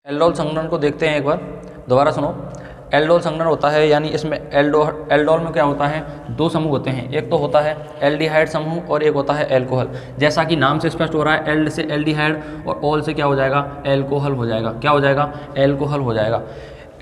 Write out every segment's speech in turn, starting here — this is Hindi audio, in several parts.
एल्डोल संघनन को देखते हैं एक बार, दोबारा सुनो। एल्डोल संघनन होता है यानी इसमें एल्डोल में क्या होता है, दो समूह होते हैं। एक तो होता है एल्डिहाइड समूह और एक होता है एल्कोहल। जैसा कि नाम से स्पष्ट हो रहा है, एल्ड से एल्डिहाइड और ऑल से क्या हो जाएगा, एल्कोहल हो जाएगा। क्या हो जाएगा, एल्कोहल हो जाएगा।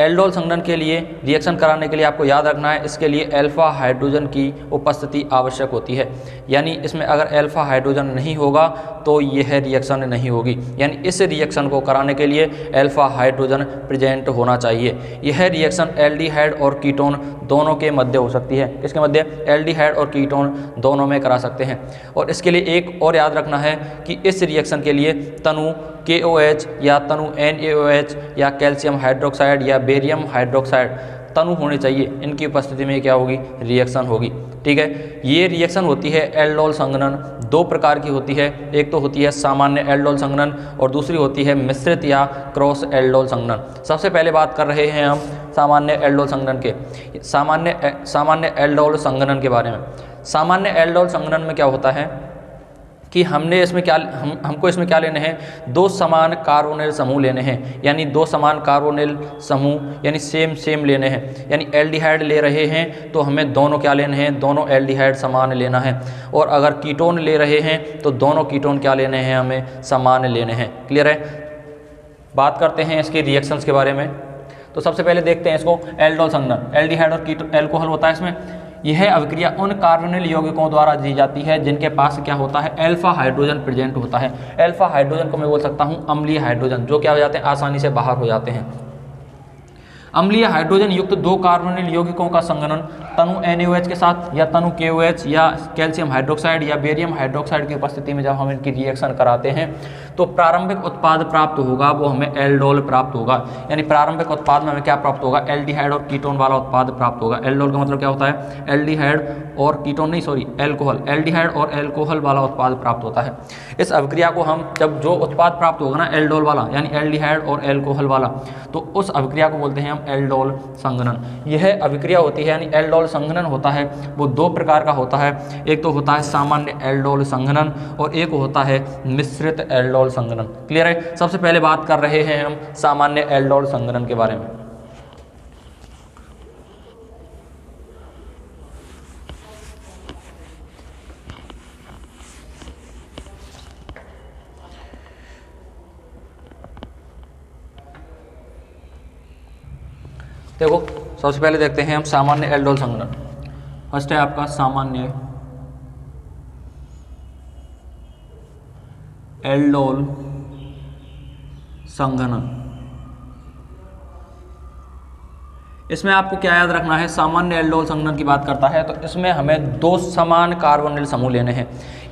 एल्डोल संघनन के लिए रिएक्शन कराने के लिए आपको याद रखना है, इसके लिए अल्फा हाइड्रोजन की उपस्थिति आवश्यक होती है। यानी इसमें अगर अल्फा हाइड्रोजन नहीं होगा तो यह रिएक्शन नहीं होगी। यानी इस रिएक्शन को कराने के लिए अल्फा हाइड्रोजन प्रेजेंट होना चाहिए। यह रिएक्शन एल्डिहाइड और कीटोन दोनों के मध्य हो सकती है। किसके मध्य, एल्डिहाइड और कीटोन दोनों में करा सकते हैं। और इसके लिए एक और याद रखना है कि इस रिएक्शन के लिए तनु KOH या तनु NaOH या कैल्शियम हाइड्रोक्साइड या बेरियम हाइड्रोक्साइड तनु होने चाहिए। इनकी उपस्थिति में क्या होगी, रिएक्शन होगी। ठीक है, ये रिएक्शन होती है एल्डोल संघनन। दो प्रकार की होती है, एक तो होती है सामान्य एल्डोल संघनन और दूसरी होती है मिश्रित या क्रॉस एल्डोल संघनन। सबसे पहले बात कर रहे हैं हम सामान्य एल्डोल संघनन के, सामान्य एल्डोल संघनन के बारे में। सामान्य एल्डोल संघनन में क्या होता है कि हमको इसमें क्या लेने हैं, दो समान कार्बोनिल समूह लेने हैं। यानी दो समान कार्बोनिल समूह यानी सेम लेने हैं। यानी एल्डिहाइड ले रहे हैं तो हमें दोनों क्या लेने हैं, दोनों एल्डिहाइड समान लेना है। और अगर कीटोन ले रहे हैं तो दोनों कीटोन क्या लेने हैं, हमें समान लेने हैं। क्लियर है। बात करते हैं इसके रिएक्शंस के बारे में। तो सबसे पहले देखते हैं इसको, एल्डोल संघनन। एल्डिहाइड और एल्कोहल होता है इसमें। यह अभिक्रिया उन कार्बोनिल यौगिकों द्वारा दी जाती है जिनके पास क्या होता है, अल्फा हाइड्रोजन प्रेजेंट होता है। अल्फा हाइड्रोजन को मैं बोल सकता हूँ अम्लीय हाइड्रोजन, जो क्या हो जाते हैं, आसानी से बाहर हो जाते हैं। अम्लीय हाइड्रोजन युक्त दो कार्बोनिल यौगिकों का संघनन तनु NaOH के साथ या तनु KOH या कैल्शियम हाइड्रोक्साइड या बेरियम हाइड्रोक्साइड की उपस्थिति में जब हम इनकी रिएक्शन कराते हैं तो प्रारंभिक उत्पाद प्राप्त होगा, वो हमें एल्डोल प्राप्त होगा। यानी प्रारंभिक उत्पाद में हमें क्या प्राप्त होगा, एल्डिहाइड और कीटोन वाला उत्पाद प्राप्त होगा। एल्डोल का मतलब क्या होता है, एल्डिहाइड और कीटोन नहीं, सॉरी एल्कोहल, एल्डिहाइड और एल्कोहल वाला उत्पाद प्राप्त होता है। इस अभिक्रिया को हम जब जो उत्पाद प्राप्त होगा ना एल्डोल वाला यानी एल्डिहाइड और एल्कोहल वाला, तो उस अभिक्रिया को बोलते हैं हम एल्डोल संघनन। यह अभिक्रिया होती है यानी एल्डोल संघनन होता है, वो दो प्रकार का होता है। एक तो होता है सामान्य एल्डोल संघनन और एक होता है मिश्रित एल्डोल संघनन। क्लियर है। सबसे पहले बात कर रहे हैं हम सामान्य एल्डोल संघनन के बारे में। देखो सबसे पहले देखते हैं हम सामान्य एल्डोल संघनन। फर्स्ट है आपका सामान्य एल्डोल संघनन। इसमें आपको क्या याद रखना है, सामान्य एल्डोल संघनन की बात करता है तो इसमें हमें दो समान कार्बोनिल समूह लेने हैं।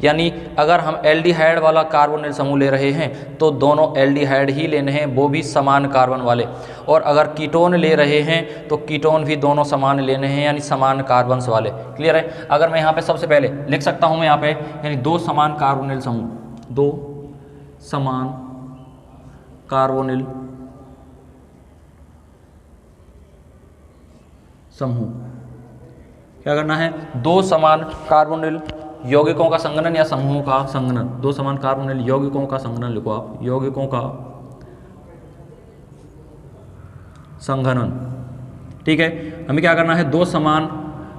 यानी अगर हम एल्डिहाइड वाला कार्बोनिल समूह ले रहे हैं तो दोनों एल्डिहाइड ही लेने हैं, वो भी समान कार्बन वाले। और अगर कीटोन ले रहे हैं तो कीटोन भी दोनों समान लेने हैं यानी समान कार्बन्स वाले। क्लियर है। अगर मैं यहाँ पे सबसे पहले लिख सकता हूँ मैं यहाँ पे, यानी दो समान कार्बोनिल समूह, दो समान कार्बोनिल समूह, क्या करना है, दो समान कार्बोनिल यौगिकों का संघनन या समूहों का संघनन। दो समान कार्बोनिल यौगिकों का संघनन लिखो आप, यौगिकों का संघनन। ठीक है। हमें क्या करना है, दो समान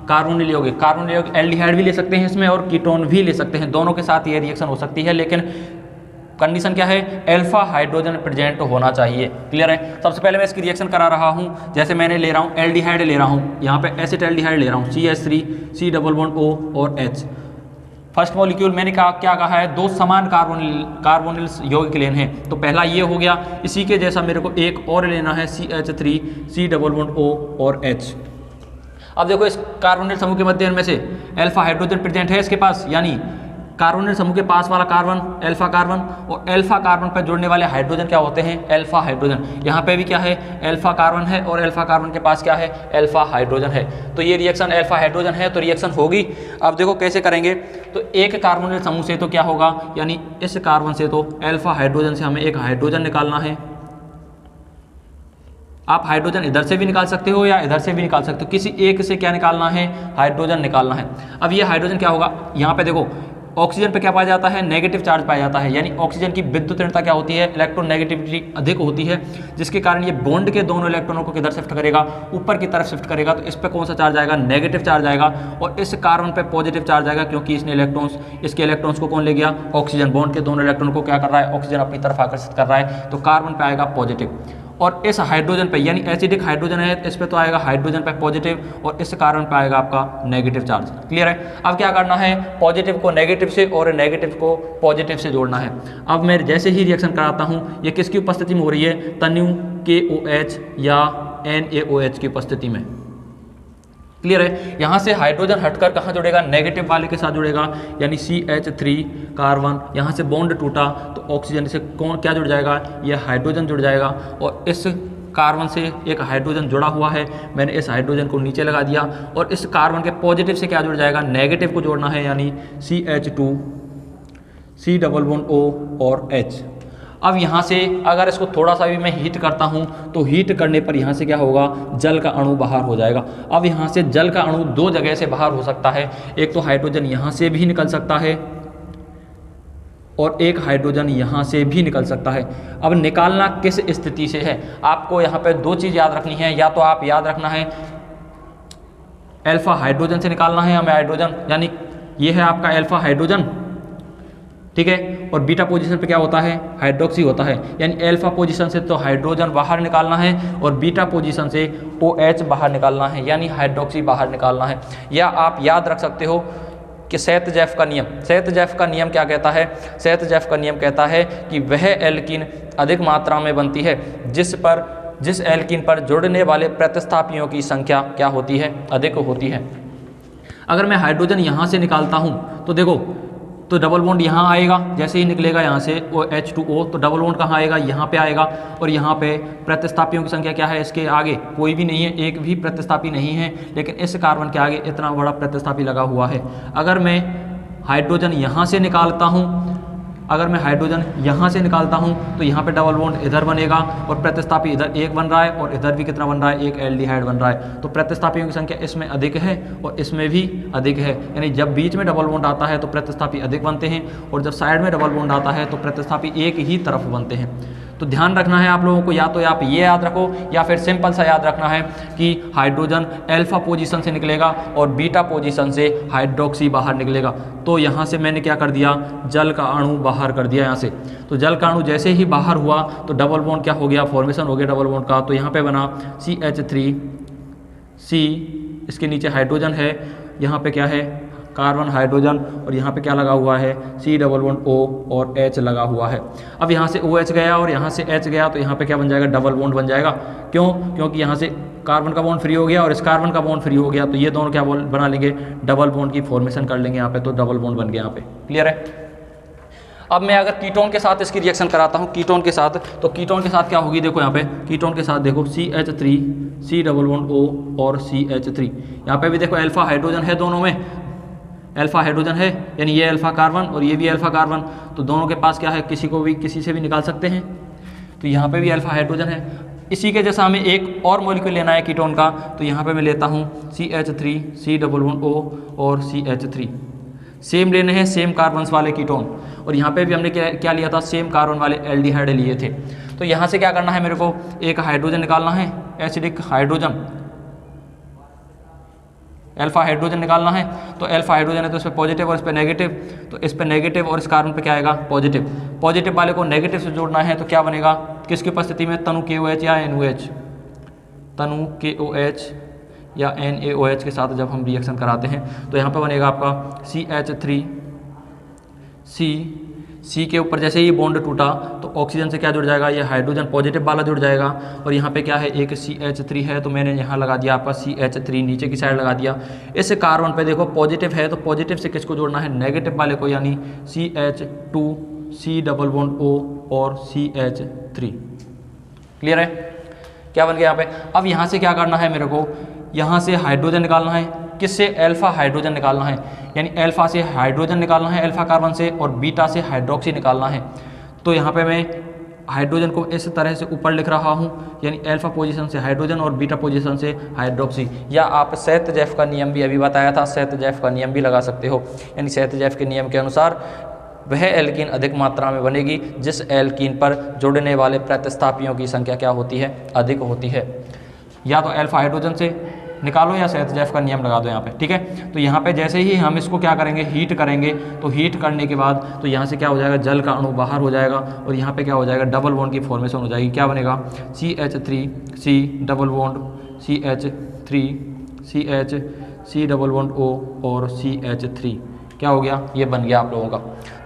कार्बोनिल यौगिक, कार्बोनिल यौगिक एल्डिहाइड भी ले सकते हैं इसमें और कीटोन भी ले सकते हैं, दोनों के साथ ये रिएक्शन हो सकती है। लेकिन कंडीशन क्या है, अल्फा हाइड्रोजन प्रेजेंट होना चाहिए। क्लियर है। सबसे पहले मैं इसकी रिएक्शन करा रहा हूँ। जैसे मैंने ले रहा हूँ एल्डिहाइड ले रहा हूँ, यहाँ पे एसिड एल्डिहाइड ले रहा हूँ, CH3 C double bond O और H। फर्स्ट मॉलिक्यूल मैंने क्या कहा है, दो समान कार्बोनिल यौगिक लेने हैं। तो पहला ये हो गया। इसी के जैसा मेरे को एक और लेना है, CH3 C double bond O और H। अब देखो इस कार्बोनिल समूह के मध्य में से अल्फा हाइड्रोजन प्रेजेंट है इसके पास, यानी कार्बोनिल समूह के पास वाला कार्बन अल्फा कार्बन और अल्फा कार्बन पर जुड़ने वाले हाइड्रोजन क्या होते हैं, अल्फा हाइड्रोजन। यहाँ पे भी क्या है, अल्फा कार्बन है और अल्फा कार्बन के पास क्या है, अल्फा हाइड्रोजन है। तो ये रिएक्शन अल्फा हाइड्रोजन है तो रिएक्शन होगी। अब देखो कैसे करेंगे, तो एक कार्बोनिल समूह से तो क्या होगा, यानी इस कार्बन से तो अल्फा हाइड्रोजन से हमें एक हाइड्रोजन निकालना है। आप हाइड्रोजन इधर से भी निकाल सकते हो या इधर से भी निकाल सकते हो, किसी एक से क्या निकालना है, हाइड्रोजन निकालना है। अब ये हाइड्रोजन क्या होगा, यहाँ पे देखो ऑक्सीजन पे क्या पाया जाता है, नेगेटिव चार्ज पाया जाता है, यानी ऑक्सीजन की विद्युत ऋणता क्या होती है, इलेक्ट्रोनेगेटिविटी अधिक होती है, जिसके कारण ये बॉन्ड के दोनों इलेक्ट्रॉनों को किधर शिफ्ट करेगा, ऊपर की तरफ शिफ्ट करेगा। तो इस पर कौन सा चार्ज आएगा, नेगेटिव चार्ज आएगा, और इस कार्बन पे पॉजिटिव चार्ज आएगा, क्योंकि इसने इसके इलेक्ट्रॉन्स को कौन ले गया, ऑक्सीजन। बॉन्ड के दोनों इलेक्ट्रॉन को क्या कर रहा है, ऑक्सीजन अपनी तरफ आकर्षित कर रहा है, तो कार्बन पे आएगा पॉजिटिव। और इस हाइड्रोजन पे, यानी एसिडिक हाइड्रोजन है, इस पे तो आएगा हाइड्रोजन पे पॉजिटिव, और इस कार्बन पे आएगा आपका नेगेटिव चार्ज। क्लियर है। अब क्या करना है, पॉजिटिव को नेगेटिव से और नेगेटिव को पॉजिटिव से जोड़ना है। अब मैं जैसे ही रिएक्शन कराता हूँ, ये किसकी उपस्थिति में हो रही है, तनु KOH या NaOH की उपस्थिति में। क्लियर है। यहाँ से हाइड्रोजन हटकर कहाँ जुड़ेगा, नेगेटिव वाले के साथ जुड़ेगा, यानी CH3 कार्बन, यहाँ से बॉन्ड टूटा तो ऑक्सीजन से कौन क्या जुड़ जाएगा, ये हाइड्रोजन जुड़ जाएगा, और इस कार्बन से एक हाइड्रोजन जुड़ा हुआ है, मैंने इस हाइड्रोजन को नीचे लगा दिया, और इस कार्बन के पॉजिटिव से क्या जुड़ जाएगा, नेगेटिव को जोड़ना है, यानी CH2 C double bond O और H। अब यहाँ से अगर इसको थोड़ा सा भी मैं हीट करता हूँ, तो हीट करने पर यहाँ से क्या होगा, जल का अणु बाहर हो जाएगा। अब यहाँ से जल का अणु दो जगह से बाहर हो सकता है, एक तो हाइड्रोजन यहाँ से भी निकल सकता है, और एक हाइड्रोजन यहाँ से भी निकल सकता है। अब निकालना किस स्थिति से है, आपको यहाँ पे दो चीज़ याद रखनी है, या तो आप याद रखना है अल्फा हाइड्रोजन से निकालना है हमें हाइड्रोजन, यानी ये है आपका अल्फा हाइड्रोजन, ठीक है, और बीटा पोजीशन पे क्या होता है, हाइड्रोक्सी होता है, यानी अल्फा पोजीशन से तो हाइड्रोजन बाहर निकालना है, और बीटा पोजीशन से OH बाहर निकालना है, यानी हाइड्रोक्सी बाहर निकालना है। या आप याद रख सकते हो कि सेतजेफ का नियम, सेतजेफ का नियम क्या कहता है, सेतजेफ का नियम कहता है कि वह एल्कीन अधिक मात्रा में बनती है जिस एल्कीन पर जुड़ने वाले प्रतिस्थापियों की संख्या क्या होती है, अधिक होती है। अगर मैं हाइड्रोजन यहाँ से निकालता हूँ तो देखो, तो डबल बॉन्ड यहाँ आएगा, जैसे ही निकलेगा यहाँ से H2O, तो डबल बॉन्ड कहाँ आएगा, यहाँ पे आएगा, और यहाँ पे प्रतिस्थापियों की संख्या क्या है, इसके आगे कोई भी नहीं है, एक भी प्रतिस्थापी नहीं है, लेकिन इस कार्बन के आगे इतना बड़ा प्रतिस्थापी लगा हुआ है। अगर मैं हाइड्रोजन यहाँ से निकालता हूँ, अगर मैं हाइड्रोजन यहाँ से निकालता हूँ तो यहाँ पे डबल बॉन्ड इधर बनेगा, और प्रतिस्थापी इधर एक बन रहा है, और इधर भी कितना बन रहा है, एक एल्डिहाइड बन रहा है। तो प्रतिस्थापियों की संख्या इसमें अधिक है और इसमें भी अधिक है, यानी जब बीच में डबल बॉन्ड आता है तो प्रतिस्थापी अधिक बनते हैं, और जब साइड में डबल बॉन्ड आता है तो प्रतिस्थापी एक ही तरफ बनते हैं। तो ध्यान रखना है आप लोगों को, या तो आप ये याद रखो, या फिर सिंपल सा याद रखना है कि हाइड्रोजन अल्फा पोजीशन से निकलेगा और बीटा पोजीशन से हाइड्रोक्सी बाहर निकलेगा। तो यहाँ से मैंने क्या कर दिया, जल का अणु बाहर कर दिया यहाँ से। तो जल का अणु जैसे ही बाहर हुआ तो डबल बॉन्ड क्या हो गया, फॉर्मेशन हो गया डबल बॉन्ड का। तो यहाँ पे बना CH3C, इसके नीचे हाइड्रोजन है, यहाँ पे क्या है, कार्बन हाइड्रोजन, और यहाँ पे क्या लगा हुआ है, C डबल बॉन्ड O और H लगा हुआ है। अब यहाँ से OH गया और यहाँ से H गया, तो यहाँ पे क्या बन जाएगा, डबल बॉन्ड बन जाएगा। क्यों, क्योंकि यहाँ से कार्बन का बॉन्ड फ्री हो गया और इस कार्बन का बॉन्ड फ्री हो गया, तो ये दोनों क्या बना लेंगे, डबल बॉन्ड की फॉर्मेशन कर लेंगे यहाँ पे, तो डबल बॉन्ड बन गया यहाँ पे। क्लियर है। अब मैं अगर कीटोन के साथ इसकी रिएक्शन कराता हूँ, कीटोन के साथ, तो कीटोन के साथ क्या होगी, देखो यहाँ पे कीटोन के साथ देखो CH3 C double bond O और CH3, यहाँ पे भी देखो अल्फा हाइड्रोजन है, दोनों में अल्फा हाइड्रोजन है, यानी ये अल्फा कार्बन और ये भी अल्फा कार्बन, तो दोनों के पास क्या है, किसी से भी निकाल सकते हैं। तो यहाँ पे भी अल्फा हाइड्रोजन है। इसी के जैसा हमें एक और मॉलिक्यूल लेना है कीटोन का, तो यहाँ पे मैं लेता हूँ CH3 C double bond O और CH3, सेम लेने हैं, सेम कार्बन्स वाले कीटोन, और यहाँ पे भी हमने क्या लिया था, सेम कार्बन वाले एल्डिहाइड लिए थे। तो यहाँ से क्या करना है, मेरे को एक हाइड्रोजन निकालना है, एसिडिक हाइड्रोजन, अल्फा हाइड्रोजन निकालना है। तो अल्फा हाइड्रोजन है तो इस पर पॉजिटिव और इस पर नेगेटिव, तो इस पर नेगेटिव और इस कार्बन पे क्या आएगा, पॉजिटिव। पॉजिटिव वाले को नेगेटिव से जोड़ना है, तो क्या बनेगा, किसकी उपस्थिति में, तनु KOH या NOH, तनु KOH या NaOH के साथ जब हम रिएक्शन कराते हैं, तो यहाँ पे बनेगा आपका CH3C के ऊपर जैसे ही बॉन्ड टूटा तो ऑक्सीजन से क्या जुड़ जाएगा, ये हाइड्रोजन पॉजिटिव वाला जुड़ जाएगा, और यहाँ पे क्या है, एक CH3 है, तो मैंने यहाँ लगा दिया आपका CH3, नीचे की साइड लगा दिया। इस कार्बन पे देखो पॉजिटिव है, तो पॉजिटिव से किसको जोड़ना है, नेगेटिव वाले को, यानी CH2 C double bond O और CH3। क्लियर है, क्या बन गया यहाँ पे। अब यहाँ से क्या करना है, मेरे को यहाँ से हाइड्रोजन निकालना है, किससे, अल्फा हाइड्रोजन निकालना है, यानी अल्फा से हाइड्रोजन निकालना है अल्फा कार्बन से, और बीटा से हाइड्रोक्सी निकालना है। तो यहाँ पे मैं हाइड्रोजन को इस तरह से ऊपर लिख रहा हूँ, यानी अल्फा पोजीशन से हाइड्रोजन और बीटा पोजीशन से हाइड्रोक्सी। या आप सेतजेफ का नियम भी अभी बताया था, सेतजेफ का नियम भी लगा सकते हो, यानी सेतजेफ के नियम के अनुसार वह एल्कीन अधिक मात्रा में बनेगी जिस एल्कीन पर जुड़ने वाले प्रतिस्थापियों की संख्या क्या होती है, अधिक होती है। या तो अल्फा हाइड्रोजन से निकालो या सेतजेफ का नियम लगा दो यहाँ पे, ठीक है। तो यहाँ पे जैसे ही हम इसको क्या करेंगे, हीट करेंगे, तो हीट करने के बाद तो यहाँ से क्या हो जाएगा, जल का अणु बाहर हो जाएगा और यहाँ पे क्या हो जाएगा, डबल बॉन्ड की फॉर्मेशन हो जाएगी। क्या बनेगा, CH3C double bond CH3 CH C double bond O और CH3 क्या हो गया, ये बन गया आप लोगों का।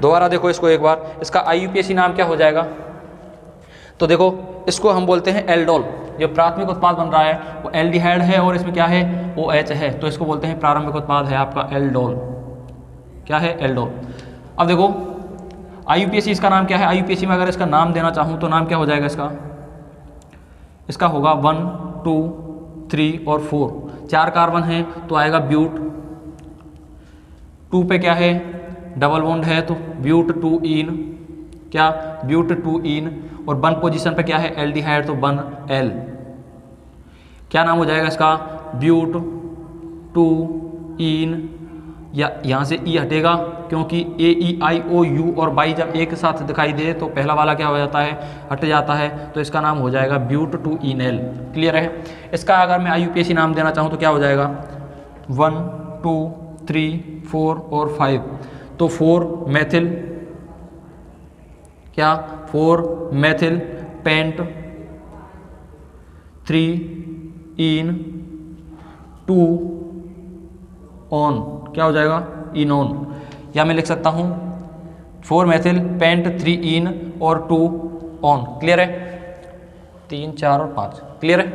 दोबारा देखो इसको एक बार, इसका IUPAC नाम क्या हो जाएगा, तो देखो इसको हम बोलते हैं एल्डोल। जो प्राथमिक उत्पाद बन रहा है वो एल्डिहाइड है और इसमें क्या है, OH है, तो इसको बोलते हैं प्रारंभिक उत्पाद है आपका एल्डोल। क्या है, एल्डोल। अब देखो IUPAC इसका नाम क्या है, IUPAC में अगर इसका नाम देना चाहूँ तो नाम क्या हो जाएगा इसका, इसका होगा 1 2 3 और 4, 4 कार्बन है तो आएगा ब्यूट, 2 पे क्या है, डबल बॉन्ड है तो ब्यूट 2 इन, क्या, ब्यूट 2 इन, और 1 पोजीशन पे क्या है, एल्डिहाइड तो 1 एल। क्या नाम हो जाएगा इसका, ब्यूट 2 इन, या यहाँ से ई हटेगा क्योंकि AEIOU और बाई जब एक साथ दिखाई दे तो पहला वाला क्या हो जाता है, हट जाता है, तो इसका नाम हो जाएगा ब्यूट 2 इनएल। क्लियर है। इसका अगर मैं IUPAC नाम देना चाहूँ तो क्या हो जाएगा, 1 2 3 4 और 5, तो 4 मेथिल, क्या, 4 मेथिल पेंट 3 इन 2 ऑन, क्या हो जाएगा, इनोन। या मैं लिख सकता हूँ 4 मेथिल पेंट 3 इन और 2 ऑन। क्लियर है, 3 4 और 5, क्लियर है।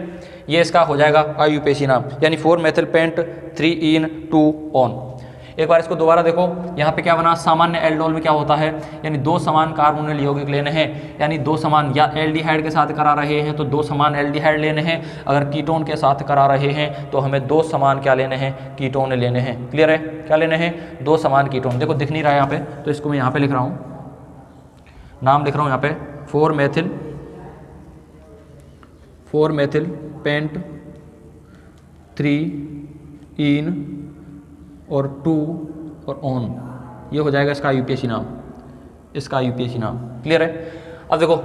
ये इसका हो जाएगा IUPAC नाम, यानी 4 मेथिल पेंट 3 इन 2 ऑन। एक बार इसको दोबारा देखो, यहाँ पे क्या बना, सामान्य एल्डोल में क्या होता है, यानी 2 समान कार्बोनिल यौगिक लेने हैं, यानी 2 समान, या एल्डिहाइड के साथ करा रहे हैं तो 2 समान एल्डिहाइड लेने हैं, अगर कीटोन के साथ करा रहे हैं तो हमें 2 समान क्या लेने हैं, कीटोन लेने हैं। क्लियर है, क्या लेने हैं, 2 समान कीटोन। देखो दिख नहीं रहा है यहाँ पे, तो इसको मैं यहाँ पे लिख रहा हूँ, नाम लिख रहा हूँ यहाँ पे, 4 मेथिल पेंट 3 इन और 2 और ऑन, ये हो जाएगा इसका IUPAC नाम, इसका IUPAC नाम। क्लियर है। अब देखो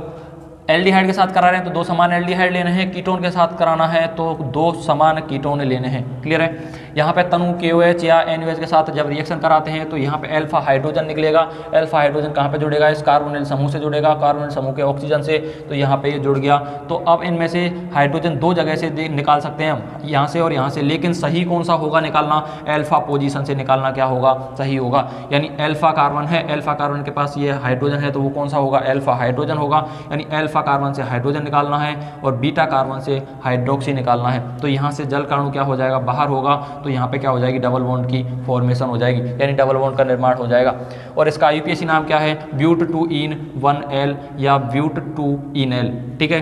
एल्डिहाइड के साथ करा रहे हैं तो 2 समान एल्डिहाइड लेने हैं, कीटोन के साथ कराना है तो 2 समान कीटोन लेने हैं। क्लियर है। यहाँ पे तनु KOH या NUH के साथ जब रिएक्शन कराते हैं तो यहाँ पे अल्फा हाइड्रोजन निकलेगा। अल्फा हाइड्रोजन कहाँ पे जुड़ेगा, इस कार्बोनिल समूह से जुड़ेगा, कार्बोनिल समूह के ऑक्सीजन से, तो यहाँ पे ये जुड़ गया। तो अब इनमें से हाइड्रोजन 2 जगह से निकाल सकते हैं हम, यहाँ से और यहाँ से, लेकिन सही कौन सा होगा निकालना, अल्फा पोजीशन से निकालना क्या होगा, सही होगा। यानी अल्फा कार्बन है, अल्फा कार्बन के पास ये हाइड्रोजन है तो वो कौन सा होगा, अल्फा हाइड्रोजन होगा, यानी अल्फा कार्बन से हाइड्रोजन निकालना है और बीटा कार्बन से हाइड्रोक्सी निकालना है। तो यहाँ से जल का अणु क्या हो जाएगा, बाहर होगा, तो यहाँ पे क्या हो जाएगी, डबल बॉन्ड की फॉर्मेशन हो जाएगी, यानी डबल बॉन्ड का निर्माण हो जाएगा। और इसका IUPAC नाम क्या है, ब्यूट 2 इन 1L या ब्यूट 2 इनएल। ठीक है।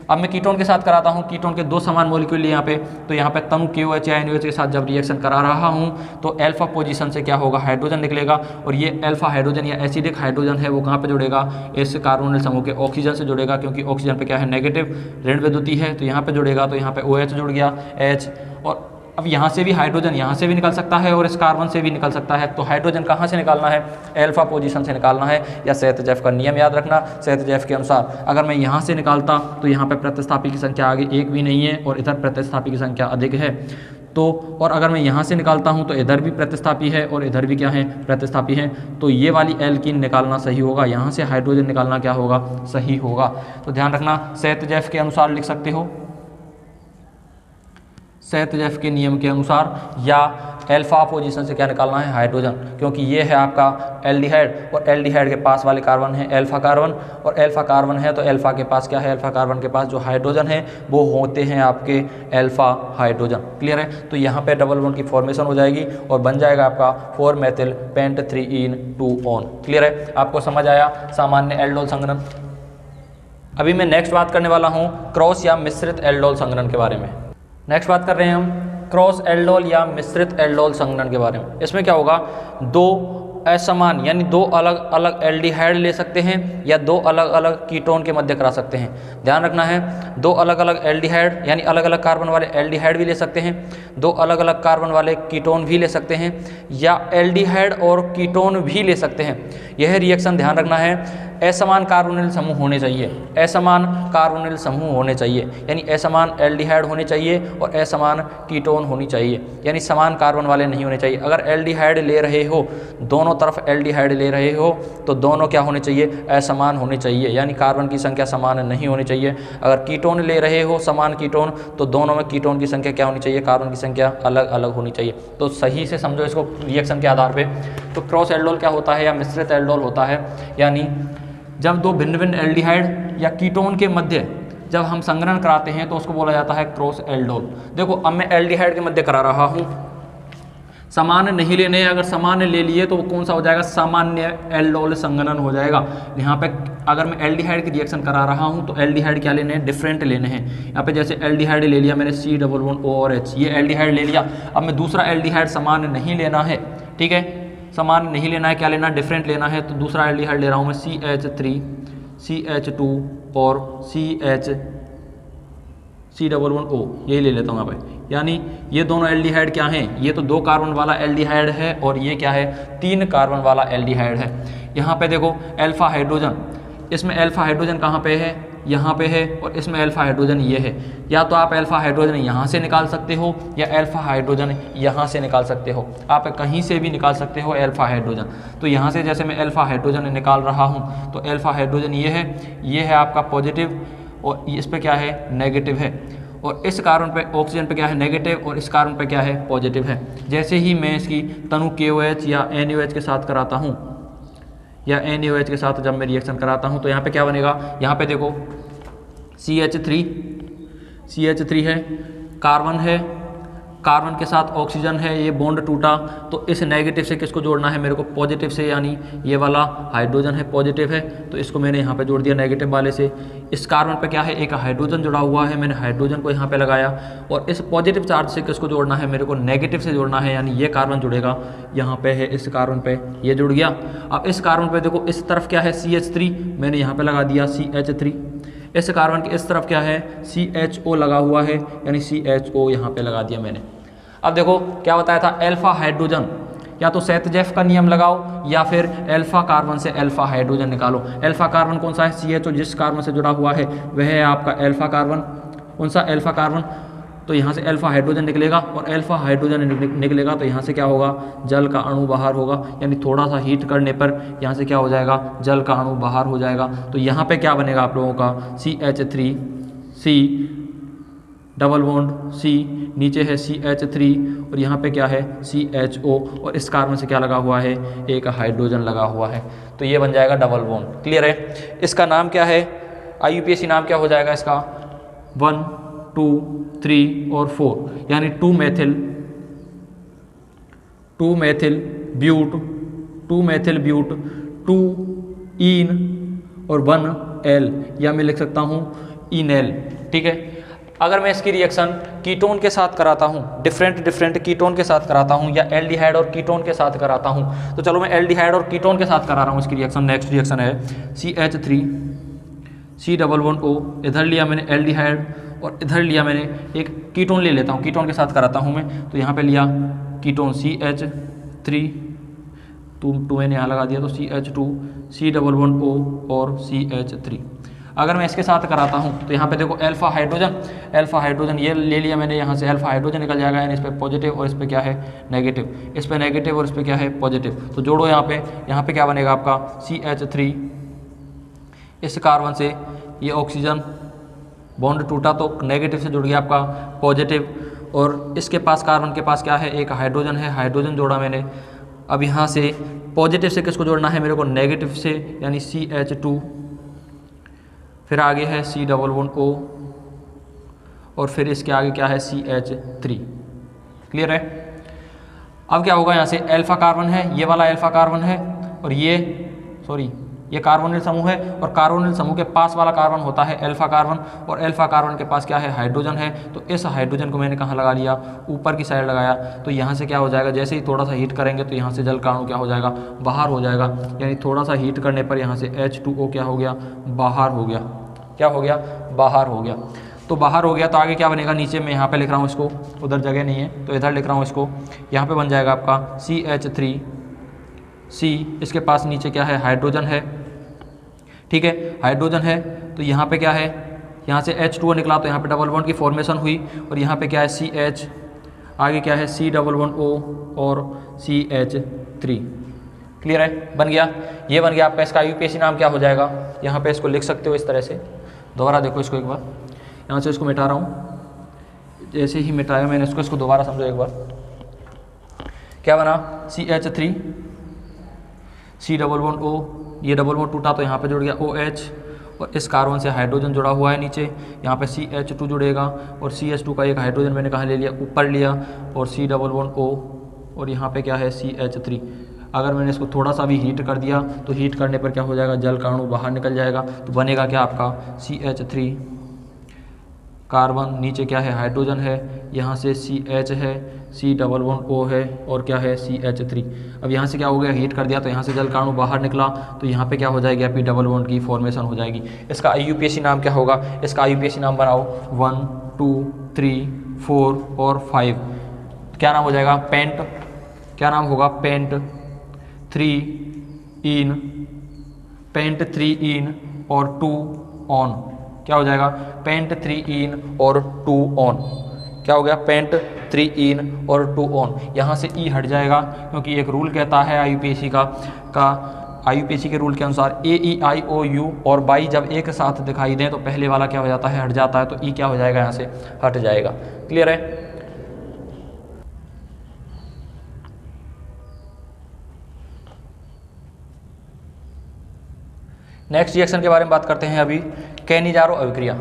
अब मैं कीटोन के साथ कराता हूँ, कीटोन के 2 समान मॉलिक्यूल यहाँ पे, तो यहाँ पे तनु KOH या NUH के साथ जब रिएक्शन करा रहा हूँ तो अल्फा पोजीशन से क्या होगा, हाइड्रोजन निकलेगा, और ये अल्फा हाइड्रोजन या एसिडिक हाइड्रोजन है वो कहाँ पे जुड़ेगा, इस कार्बोनिल समूह के ऑक्सीजन से जुड़ेगा, क्योंकि ऑक्सीजन पे क्या है, नेगेटिव ऋण विद्युती है, तो यहाँ पे जुड़ेगा, तो यहाँ पे OH जुड़ गया, H। और अब यहाँ से भी हाइड्रोजन यहाँ से भी निकल सकता है और इस कार्बन से भी निकल सकता है, तो हाइड्रोजन कहाँ से निकालना है, अल्फा पोजीशन से निकालना है, या सेतजेफ का नियम याद रखना, सेतजेफ के अनुसार अगर मैं यहाँ से निकालता तो यहाँ पे प्रतिस्थापी की संख्या आगे 1 भी नहीं है और इधर प्रतिस्थापी की संख्या अधिक है, तो और अगर मैं यहाँ से निकालता हूँ तो इधर भी प्रतिस्थापी है और इधर भी क्या है, प्रतिस्थापी है, तो ये वाली एल्कीन निकालना सही होगा, यहाँ से हाइड्रोजन निकालना क्या होगा, सही होगा। तो ध्यान रखना, सेतजेफ के अनुसार लिख सकते हो, सेतजेफ के नियम के अनुसार, या अल्फा पोजीशन से क्या निकालना है, हाइड्रोजन, क्योंकि ये है आपका एल्डिहाइड और एल्डिहाइड के पास वाले कार्बन है अल्फा कार्बन, और अल्फा कार्बन है तो अल्फा के पास क्या है, अल्फा कार्बन के पास जो हाइड्रोजन है वो होते हैं आपके अल्फा हाइड्रोजन। क्लियर है। तो यहाँ पे डबल बॉन्ड की फॉर्मेशन हो जाएगी और बन जाएगा आपका 4 methyl pent 3 en 2 one. Clear है, आपको समझ आया सामान्य एल्डोल संघनन। अभी मैं नेक्स्ट बात करने वाला हूँ क्रॉस या मिश्रित एल्डोल संघनन के बारे में। नेक्स्ट बात कर रहे हैं हम क्रॉस एल्डोल या मिश्रित एल्डोल संघनन के बारे में। इसमें क्या होगा, 2 असमान यानी दो अलग अलग एल्डिहाइड ले सकते हैं या दो अलग अलग कीटोन के मध्य करा सकते हैं। ध्यान रखना है, दो अलग अलग एल्डिहाइड यानी अलग अलग कार्बन वाले एल्डिहाइड भी ले सकते हैं, दो अलग अलग कार्बन वाले कीटोन भी ले सकते हैं, या एल्डिहाइड और कीटोन भी ले सकते हैं। यह रिएक्शन ध्यान रखना है असमान कार्बोनिल समूह होने चाहिए, असमान कार्बोनिल समूह होने चाहिए, यानी असमान एल्डिहाइड होने चाहिए और असमान कीटोन होनी चाहिए, यानी समान कार्बन वाले नहीं होने चाहिए। अगर एल्डिहाइड ले रहे हो, दोनों तरफ एल्डिहाइड ले रहे हो, तो दोनों क्या होने चाहिए, असमान होने चाहिए, यानी कार्बन की संख्या समान नहीं होनी चाहिए। अगर कीटोन ले रहे हो समान कीटोन, तो दोनों में कीटोन की संख्या क्या होनी चाहिए, कार्बन की संख्या अलग अलग होनी चाहिए। तो सही से समझो इसको रिएक्शन के आधार पे। तो क्रॉस एल्डोल क्या होता है या मिश्रित एल्डोल होता है, यानी जब दो भिन्न भिन्न एल्डिहाइड या कीटोन के मध्य जब हम संग्रहण कराते हैं तो उसको बोला जाता है क्रॉस एल्डोल। देखो अब मैं एल्डिहाइड के मध्य करा रहा हूँ, सामान्य नहीं लेने हैं, अगर सामान्य ले लिए तो वो कौन सा हो जाएगा, सामान्य एल्डोल संघनन हो जाएगा। यहाँ पे अगर मैं एल्डिहाइड की रिएक्शन करा रहा हूँ तो एल्डिहाइड क्या लेने हैं, डिफरेंट लेने हैं। यहाँ पे जैसे एल्डिहाइड ले लिया मैंने C11O और H, ये एल्डिहाइड ले लिया। अब मैं दूसरा एल्डिहाइड सामान्य नहीं लेना है, ठीक है, सामान्य नहीं लेना है, क्या लेना है, डिफरेंट लेना है। तो दूसरा एल्डिहाइड ले रहा हूँ मैं CH3, CH2 और C11O, यही ले लेता हूँ यहाँ पे। यानी ये दोनों एल्डिहाइड क्या हैं, ये तो दो कार्बन वाला एल्डिहाइड है और ये क्या है, तीन कार्बन वाला एल्डिहाइड है। यहाँ पे देखो अल्फा हाइड्रोजन, इसमें अल्फा हाइड्रोजन कहाँ पे है, यहाँ पे है, और इसमें अल्फा हाइड्रोजन ये है। या तो आप अल्फा हाइड्रोजन यहाँ से निकाल सकते हो या अल्फा हाइड्रोजन यहाँ से निकाल सकते हो, आप कहीं से भी निकाल सकते हो अल्फा हाइड्रोजन। तो यहाँ से जैसे मैं अल्फा हाइड्रोजन निकाल रहा हूँ तो अल्फा हाइड्रोजन ये है आपका पॉजिटिव और इस पे क्या है, नेगेटिव है, और इस कार्बन पे ऑक्सीजन पे क्या है, नेगेटिव, और इस कार्बन पे क्या है, पॉजिटिव है। जैसे ही मैं इसकी तनु KOH या NaOH के साथ कराता हूँ या NaOH के साथ जब मैं रिएक्शन कराता हूँ तो यहाँ पे क्या बनेगा, यहाँ पे देखो CH3 है, कार्बन है, कार्बन के साथ ऑक्सीजन है, ये बॉन्ड टूटा, तो इस नेगेटिव से किसको जोड़ना है मेरे को, पॉजिटिव से, यानी ये वाला हाइड्रोजन है पॉजिटिव है, तो इसको मैंने यहाँ पे जोड़ दिया नेगेटिव वाले से। इस कार्बन पे क्या है, एक हाइड्रोजन जुड़ा हुआ है, मैंने हाइड्रोजन को यहाँ पे लगाया, और इस पॉजिटिव चार्ज से किसको जोड़ना है मेरे को, नेगेटिव से जोड़ना है, यानी ये कार्बन जुड़ेगा, यहाँ पे है, इस कार्बन पे ये जुड़ गया। अब इस कार्बन पे देखो इस तरफ क्या है, CH3, मैंने यहाँ पे लगा दिया CH3, इस कार्बन के इस तरफ क्या है, CHO लगा हुआ है, यानी CHO यहाँ पे लगा दिया मैंने। अब देखो क्या बताया था, अल्फा हाइड्रोजन, या तो सेतजेफ का नियम लगाओ या फिर अल्फा कार्बन से अल्फा हाइड्रोजन निकालो। अल्फा कार्बन कौन सा है, CHO जिस कार्बन से जुड़ा हुआ है वह है आपका अल्फा कार्बन। कौन सा, अल्फा कार्बन, तो यहाँ से अल्फा हाइड्रोजन निकलेगा, और अल्फा हाइड्रोजन निकलेगा तो यहाँ से क्या होगा, जल का अणु बाहर होगा, यानी थोड़ा सा हीट करने पर यहाँ से क्या हो जाएगा, जल का अणु बाहर हो जाएगा। तो यहाँ पे क्या बनेगा आप लोगों का, CH3, C double bond C, नीचे है CH3 और यहाँ पे क्या है CHO, और इस कार्बन से क्या लगा हुआ है, एक हाइड्रोजन लगा हुआ है, तो ये बन जाएगा डबल बॉन्ड। क्लियर है। इसका नाम क्या है, IUPAC नाम क्या हो जाएगा इसका, 1 2 3 और 4, यानी 2 मेथिल ब्यूट 2 ईन और 1 एल, या मैं लिख सकता हूँ इनेल। ठीक है। अगर मैं इसकी रिएक्शन कीटोन के साथ कराता हूँ, डिफरेंट कीटोन के साथ कराता हूँ, या एल्डिहाइड और कीटोन के साथ कराता हूँ, तो चलो मैं एल्डिहाइड और कीटोन के साथ करा रहा हूँ इसकी रिएक्शन। नेक्स्ट रिएक्शन है CH3 C11O, इधर लिया मैंने एल्डिहाइड और इधर लिया मैंने एक कीटोन ले लेता हूँ, कीटोन के साथ कराता हूँ मैं, तो यहाँ पे लिया कीटोन CH3, टू मैंने यहाँ लगा दिया, तो CH2 C11O और CH3। अगर मैं इसके साथ कराता हूँ तो यहाँ पे देखो अल्फा हाइड्रोजन ये ले लिया मैंने, यहाँ से अल्फा हाइड्रोजन निकल जाएगा, यानी इस पर पॉजिटिव और इस पर क्या है नेगेटिव, इस पर नेगेटिव और इस पर क्या है पॉजिटिव, तो जोड़ो यहाँ पे क्या बनेगा आपका CH3, इस कार्बन से ये ऑक्सीजन बॉन्ड टूटा तो नेगेटिव से जुड़ गया आपका पॉजिटिव, और इसके पास कार्बन के पास क्या है, एक हाइड्रोजन है, हाइड्रोजन जोड़ा मैंने। अब यहाँ से पॉजिटिव से किसको जोड़ना है मेरे को, नेगेटिव से, यानी CH2, फिर आगे है C11O और फिर इसके आगे क्या है CH3। क्लियर है। अब क्या होगा, यहाँ से अल्फा कार्बन है, ये वाला अल्फा कार्बन है, और ये ये कार्बोनिल समूह है और कार्बोनिल समूह के पास वाला कार्बन होता है अल्फा कार्बन, और अल्फा कार्बन के पास क्या है, हाइड्रोजन है। तो इस हाइड्रोजन को मैंने कहाँ लगा लिया, ऊपर की साइड लगाया। तो यहाँ से क्या हो जाएगा, जैसे ही थोड़ा सा हीट करेंगे तो यहाँ से जल का अणु क्या हो जाएगा, बाहर हो जाएगा। यानी थोड़ा सा हीट करने पर यहाँ से H2O क्या हो गया, बाहर हो गया। क्या हो गया, बाहर हो गया। तो बाहर हो गया तो आगे क्या बनेगा, नीचे मैं यहाँ पे लिख रहा हूँ इसको, उधर जगह नहीं है तो इधर लिख रहा हूँ इसको। यहाँ पे बन जाएगा आपका CH3C, इसके पास नीचे क्या है, हाइड्रोजन है। ठीक है, हाइड्रोजन है तो यहाँ पे क्या है, यहाँ से H2O निकला तो यहाँ पे डबल बॉन्ड की फॉर्मेशन हुई, और यहाँ पे क्या है CH, आगे क्या है C डबल बॉन्ड O और CH3। क्लियर है, बन गया। ये बन गया आपका, इसका IUPAC नाम क्या हो जाएगा, यहाँ पे इसको लिख सकते हो इस तरह से। दोबारा देखो इसको एक बार, यहाँ से इसको मिटा रहा हूँ। जैसे ही मिटाया मैंने इसको दोबारा समझो एक बार। क्या बना, CH3 C double bond O, ये डबल बॉन्ड टूटा तो यहाँ पे जुड़ गया OH, और इस कार्बन से हाइड्रोजन जुड़ा हुआ है नीचे, यहाँ पे CH2 जुड़ेगा, और CH2 का एक हाइड्रोजन मैंने कहाँ ले लिया, ऊपर लिया, और C डबल बॉन्ड O, और यहाँ पे क्या है CH3। अगर मैंने इसको थोड़ा सा भी हीट कर दिया तो हीट करने पर क्या हो जाएगा, जल का अणु बाहर निकल जाएगा। तो बनेगा क्या आपका CH3 कार्बन, नीचे क्या है, हाइड्रोजन है, यहाँ से CH है, C डबल बॉन्ड O है, और क्या है CH3। अब यहाँ से क्या हो गया, हीट कर दिया तो यहाँ से जल का अणु बाहर निकला, तो यहाँ पे क्या हो जाएगी, P डबल बॉन्ड की फॉर्मेशन हो जाएगी। इसका IUPAC नाम क्या होगा, इसका IUPAC नाम बनाओ 1 2 3 4 और 5। क्या नाम हो जाएगा, पेंट। क्या नाम होगा, पेंट 3 इन और 2 ऑन। क्या हो जाएगा, पेंट 3 इन और 2 ऑन। क्या हो गया, पेंट 3 इन और 2 ऑन। यहाँ से E हट जाएगा, क्योंकि एक रूल कहता है IUPAC का IUPAC के रूल के अनुसार A E I O U और बाई जब एक साथ दिखाई दें तो पहले वाला क्या हो जाता है, हट जाता है। तो E क्या हो जाएगा, यहाँ से हट जाएगा। क्लियर है। नेक्स्ट रिएक्शन के बारे में बात करते हैं अभी, कैनिजारो अभिक्रिया।